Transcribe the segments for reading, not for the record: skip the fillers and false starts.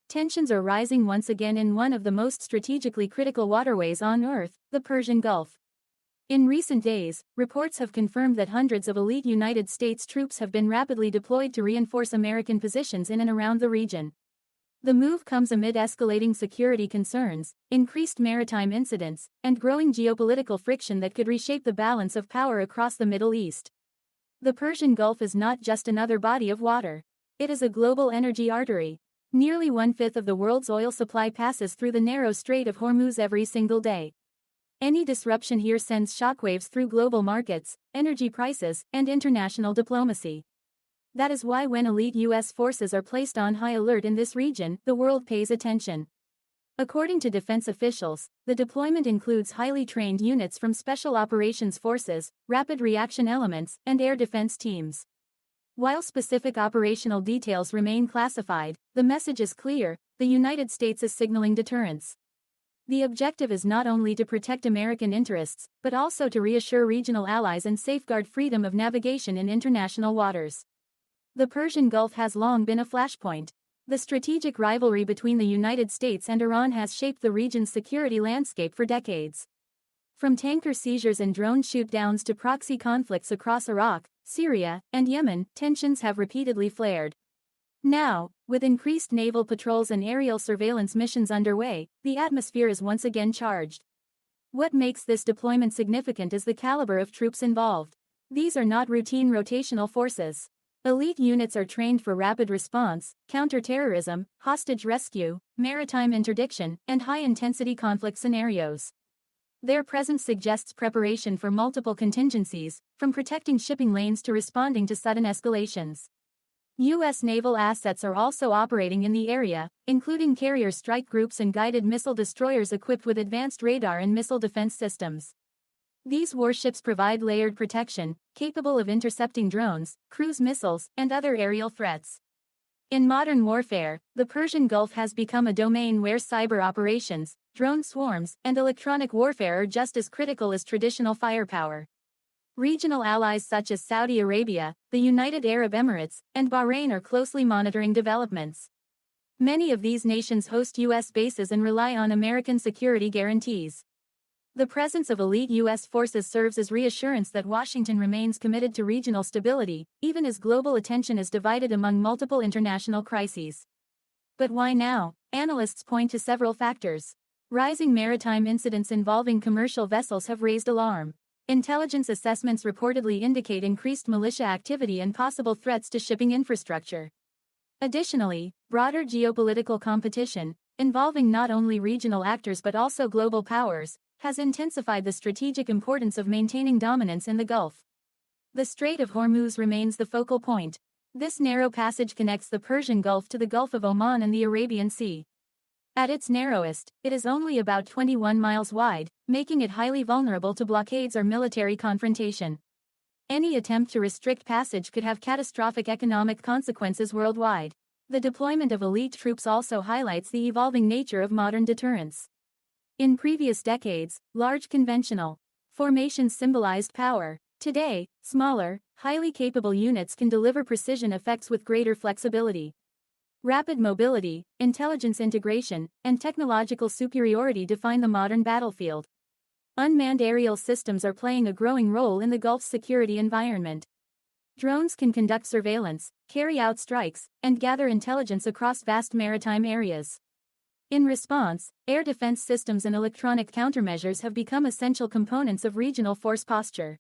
Tensions are rising once again in one of the most strategically critical waterways on Earth, the Persian Gulf. In recent days, reports have confirmed that hundreds of elite United States troops have been rapidly deployed to reinforce American positions in and around the region. The move comes amid escalating security concerns, increased maritime incidents, and growing geopolitical friction that could reshape the balance of power across the Middle East. The Persian Gulf is not just another body of water. It is a global energy artery. Nearly one-fifth of the world's oil supply passes through the narrow Strait of Hormuz every single day. Any disruption here sends shockwaves through global markets, energy prices, and international diplomacy. That is why when elite U.S. forces are placed on high alert in this region, the world pays attention. According to defense officials, the deployment includes highly trained units from Special Operations Forces, Rapid Reaction Elements, and air defense teams. While specific operational details remain classified, the message is clear: the United States is signaling deterrence. The objective is not only to protect American interests, but also to reassure regional allies and safeguard freedom of navigation in international waters. The Persian Gulf has long been a flashpoint. The strategic rivalry between the United States and Iran has shaped the region's security landscape for decades. From tanker seizures and drone shoot-downs to proxy conflicts across Iraq, Syria, and Yemen, tensions have repeatedly flared. Now, with increased naval patrols and aerial surveillance missions underway, the atmosphere is once again charged. What makes this deployment significant is the caliber of troops involved. These are not routine rotational forces. Elite units are trained for rapid response, counter-terrorism, hostage rescue, maritime interdiction, and high-intensity conflict scenarios. Their presence suggests preparation for multiple contingencies, from protecting shipping lanes to responding to sudden escalations. U.S. naval assets are also operating in the area, including carrier strike groups and guided missile destroyers equipped with advanced radar and missile defense systems. These warships provide layered protection, capable of intercepting drones, cruise missiles, and other aerial threats. In modern warfare, the Persian Gulf has become a domain where cyber operations, drone swarms, and electronic warfare are just as critical as traditional firepower. Regional allies such as Saudi Arabia, the United Arab Emirates, and Bahrain are closely monitoring developments. Many of these nations host U.S. bases and rely on American security guarantees. The presence of elite U.S. forces serves as reassurance that Washington remains committed to regional stability, even as global attention is divided among multiple international crises. But why now? Analysts point to several factors. Rising maritime incidents involving commercial vessels have raised alarm. Intelligence assessments reportedly indicate increased militia activity and possible threats to shipping infrastructure. Additionally, broader geopolitical competition, involving not only regional actors but also global powers, has intensified the strategic importance of maintaining dominance in the Gulf. The Strait of Hormuz remains the focal point. This narrow passage connects the Persian Gulf to the Gulf of Oman and the Arabian Sea. At its narrowest, it is only about 21 miles wide, making it highly vulnerable to blockades or military confrontation. Any attempt to restrict passage could have catastrophic economic consequences worldwide. The deployment of elite troops also highlights the evolving nature of modern deterrence. In previous decades, large conventional formations symbolized power. Today, smaller, highly capable units can deliver precision effects with greater flexibility. Rapid mobility, intelligence integration, and technological superiority define the modern battlefield. Unmanned aerial systems are playing a growing role in the Gulf's security environment. Drones can conduct surveillance, carry out strikes, and gather intelligence across vast maritime areas. In response, air defense systems and electronic countermeasures have become essential components of regional force posture.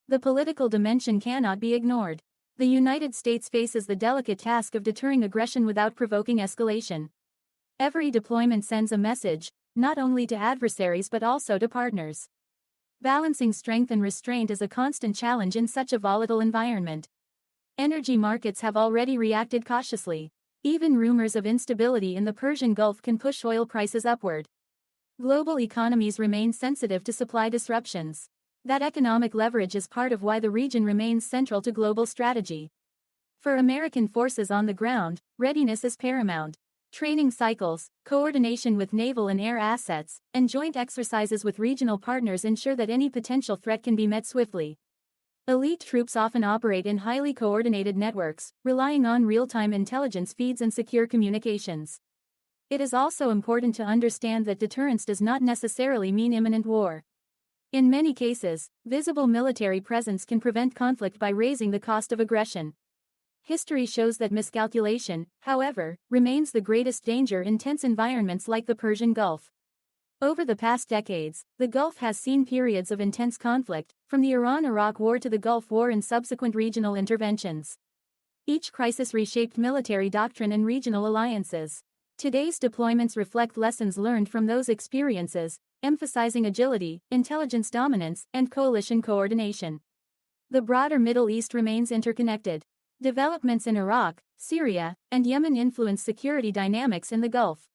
The political dimension cannot be ignored. The United States faces the delicate task of deterring aggression without provoking escalation. Every deployment sends a message, not only to adversaries but also to partners. Balancing strength and restraint is a constant challenge in such a volatile environment. Energy markets have already reacted cautiously. Even rumors of instability in the Persian Gulf can push oil prices upward. Global economies remain sensitive to supply disruptions. That economic leverage is part of why the region remains central to global strategy. For American forces on the ground, readiness is paramount. Training cycles, coordination with naval and air assets, and joint exercises with regional partners ensure that any potential threat can be met swiftly. Elite troops often operate in highly coordinated networks, relying on real-time intelligence feeds and secure communications. It is also important to understand that deterrence does not necessarily mean imminent war. In many cases, visible military presence can prevent conflict by raising the cost of aggression. History shows that miscalculation, however, remains the greatest danger in tense environments like the Persian Gulf. Over the past decades, the Gulf has seen periods of intense conflict, from the Iran-Iraq War to the Gulf War and subsequent regional interventions. Each crisis reshaped military doctrine and regional alliances. Today's deployments reflect lessons learned from those experiences, emphasizing agility, intelligence dominance, and coalition coordination. The broader Middle East remains interconnected. Developments in Iraq, Syria, and Yemen influence security dynamics in the Gulf.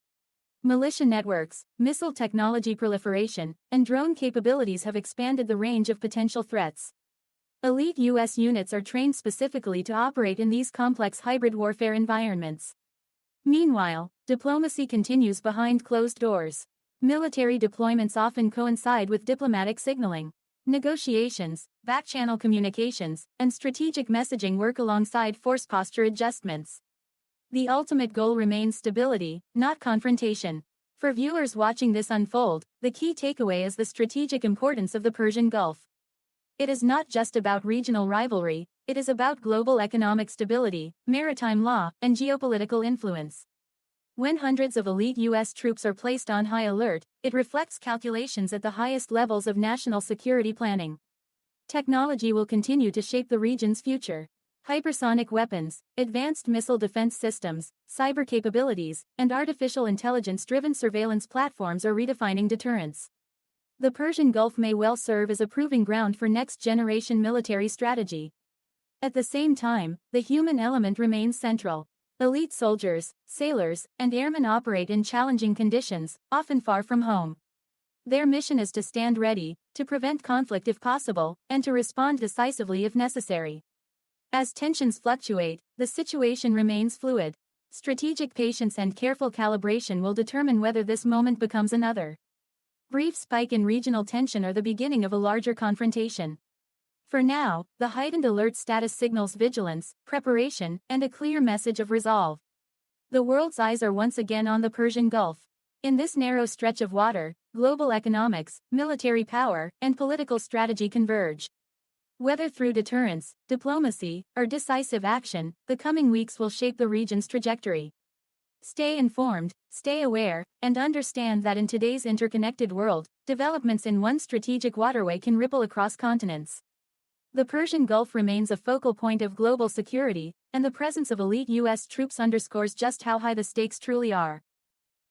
Militia networks, missile technology proliferation, and drone capabilities have expanded the range of potential threats. Elite U.S. units are trained specifically to operate in these complex hybrid warfare environments. Meanwhile, diplomacy continues behind closed doors. Military deployments often coincide with diplomatic signaling. Negotiations, back-channel communications, and strategic messaging work alongside force posture adjustments. The ultimate goal remains stability, not confrontation. For viewers watching this unfold, the key takeaway is the strategic importance of the Persian Gulf. It is not just about regional rivalry, it is about global economic stability, maritime law, and geopolitical influence. When hundreds of elite U.S. troops are placed on high alert, it reflects calculations at the highest levels of national security planning. Technology will continue to shape the region's future. Hypersonic weapons, advanced missile defense systems, cyber capabilities, and artificial intelligence-driven surveillance platforms are redefining deterrence. The Persian Gulf may well serve as a proving ground for next-generation military strategy. At the same time, the human element remains central. Elite soldiers, sailors, and airmen operate in challenging conditions, often far from home. Their mission is to stand ready, to prevent conflict if possible, and to respond decisively if necessary. As tensions fluctuate, the situation remains fluid. Strategic patience and careful calibration will determine whether this moment becomes another brief spike in regional tension or the beginning of a larger confrontation. For now, the heightened alert status signals vigilance, preparation, and a clear message of resolve. The world's eyes are once again on the Persian Gulf. In this narrow stretch of water, global economics, military power, and political strategy converge. Whether through deterrence, diplomacy, or decisive action, the coming weeks will shape the region's trajectory. Stay informed, stay aware, and understand that in today's interconnected world, developments in one strategic waterway can ripple across continents. The Persian Gulf remains a focal point of global security, and the presence of elite U.S. troops underscores just how high the stakes truly are.